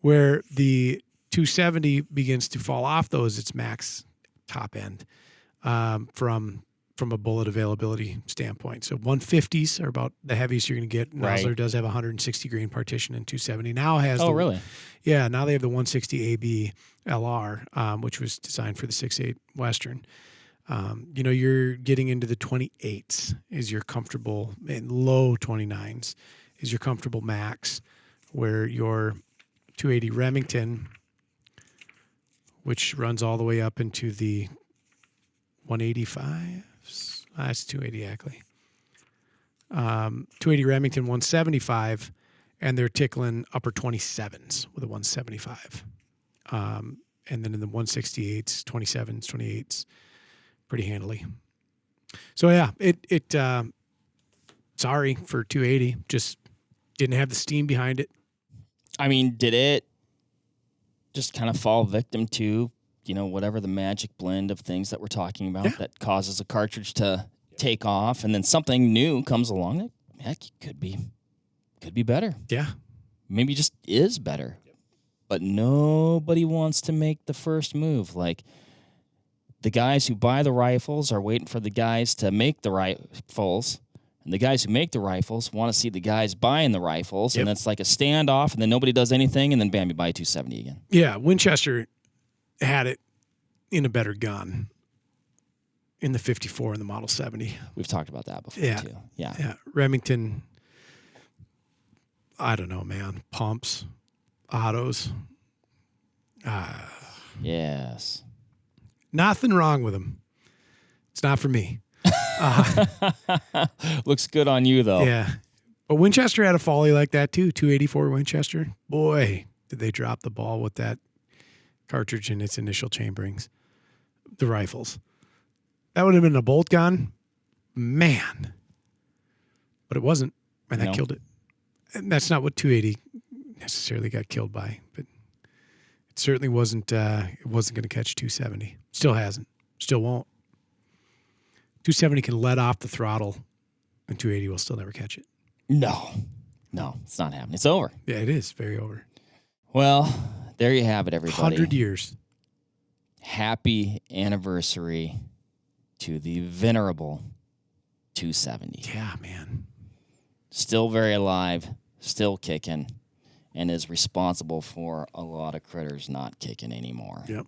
S1: Where the 270 begins to fall off those, its max top end from a bullet availability standpoint. So 150s are about the heaviest you're going to get.
S2: Right.
S1: Nosler does have a 160 grain partition, and 270 now has.
S2: Oh, really?
S1: Yeah, now they have the 160 AB LR, which was designed for the 6.8 Western. You're getting into the 28s is your comfortable, and low 29s is your comfortable max, where your 280 Remington, which runs all the way up into the 185s. That's 280 actually. 280 Remington 175, and they're tickling upper 27s with a 175. And then in the 168s, 27s, 28s, pretty handily. So yeah, it Sorry for 280. Just didn't have the steam behind it.
S2: I mean, did it just kind of fall victim to, whatever the magic blend of things that we're talking about that causes a cartridge to take off, and then something new comes along that, heck, could be better.
S1: Yeah.
S2: Maybe just is better. But nobody wants to make the first move. Like, the guys who buy the rifles are waiting for the guys to make the rifles. And the guys who make the rifles want to see the guys buying the rifles. And it's like a standoff, and then nobody does anything, and then bam, you buy a 270 again.
S1: Yeah, Winchester had it in a better gun in the 54 and the Model 70.
S2: We've talked about that before, too.
S1: Yeah. Remington, I don't know, man. Pumps, autos.
S2: Yes.
S1: Nothing wrong with them. It's not for me.
S2: Looks good on you, though.
S1: Yeah. But Winchester had a folly like that, too. 284 Winchester. Boy, did they drop the ball with that cartridge in its initial chamberings. The rifles. That would have been a bolt gun. Man. But it wasn't. And that killed it. And that's not what 280 necessarily got killed by. But it certainly wasn't going to catch 270. Still hasn't. Still won't. 270 can let off the throttle, and 280 will still never catch it.
S2: No, it's not happening. It's over.
S1: Yeah, it is very over.
S2: Well, there you have it, everybody.
S1: 100 years.
S2: Happy anniversary to the venerable 270.
S1: Yeah, man.
S2: Still very alive, still kicking, and is responsible for a lot of critters not kicking anymore.
S1: Yep.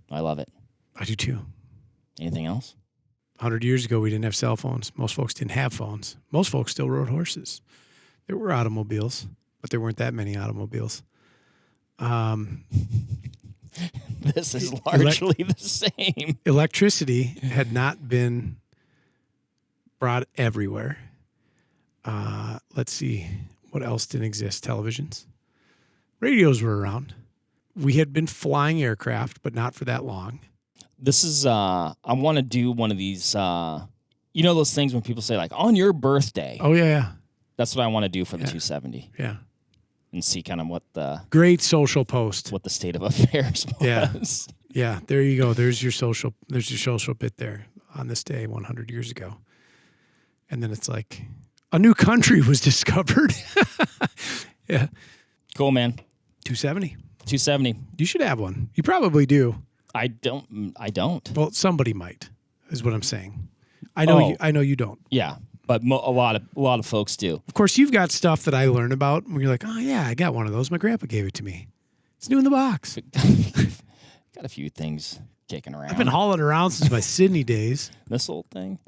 S2: I love it.
S1: I do too.
S2: Anything else?
S1: 100 years ago, we didn't have cell phones. Most folks didn't have phones. Most folks still rode horses. There were automobiles, but there weren't that many automobiles.
S2: This is largely the same.
S1: Electricity had not been brought everywhere. Let's see. What else didn't exist? Televisions. Radios were around. We had been flying aircraft, but not for that long.
S2: This is, I want to do one of these, those things when people say, like, on your birthday.
S1: Oh, yeah.
S2: That's what I want to do for the 270.
S1: Yeah.
S2: And see kind of what the...
S1: Great social post.
S2: What the state of affairs was.
S1: Yeah. There you go. There's your social bit there on this day 100 years ago. And then it's like a new country was discovered. Yeah.
S2: Cool, man.
S1: 270.
S2: 270.
S1: You should have one. You probably do.
S2: I don't.
S1: Well, somebody might, is what I'm saying. I know you don't.
S2: Yeah, but a lot of folks do.
S1: Of course, you've got stuff that I learn about where you're like, oh yeah, I got one of those. My grandpa gave it to me. It's new in the box.
S2: Got a few things kicking around.
S1: I've been hauling around since my Sydney days.
S2: This old thing,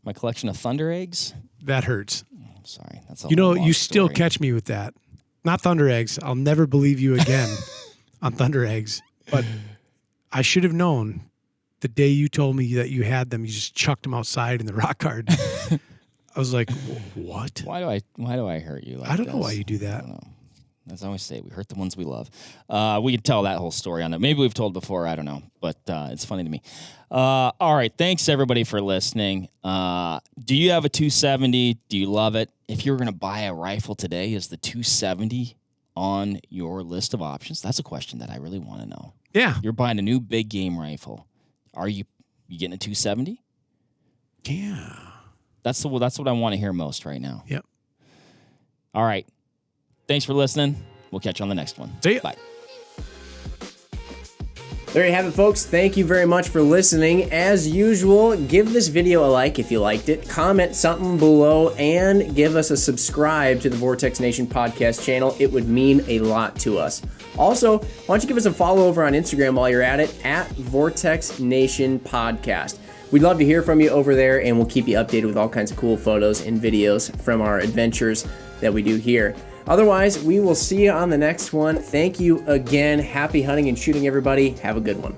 S2: my collection of Thunder eggs.
S1: That hurts.
S2: Sorry, that's a
S1: you still
S2: story.
S1: catch me with that. Not Thunder eggs. I'll never believe you again on Thunder eggs. But I should have known the day you told me that you had them. You just chucked them outside in the rock garden. I was like, what?
S2: Why do I hurt you? Like
S1: I don't
S2: this?
S1: know why you do that.
S2: I don't know. As I always say, we hurt the ones we love. We could tell that whole story on it. Maybe we've told before. I don't know, but it's funny to me. All right, thanks everybody for listening. Do you have a 270? Do you love it? If you were going to buy a rifle today, is the 270 on your list of options? That's a question that I really want to know.
S1: Yeah,
S2: you're buying a new big game rifle. Are you getting a 270?
S1: Yeah,
S2: that's what I want to hear most right now.
S1: Yep.
S2: All right. Thanks for listening. We'll catch you on the next one.
S1: See ya.
S2: Bye.
S3: There you have it, folks. Thank you very much for listening. As usual, give this video a like if you liked it, comment something below, and give us a subscribe to the Vortex Nation podcast channel. It would mean a lot to us. Also, why don't you give us a follow over on Instagram while you're at it, @Vortex Nation Podcast. We'd love to hear from you over there, and we'll keep you updated with all kinds of cool photos and videos from our adventures that we do here. Otherwise, we will see you on the next one. Thank you again. Happy hunting and shooting, everybody. Have a good one.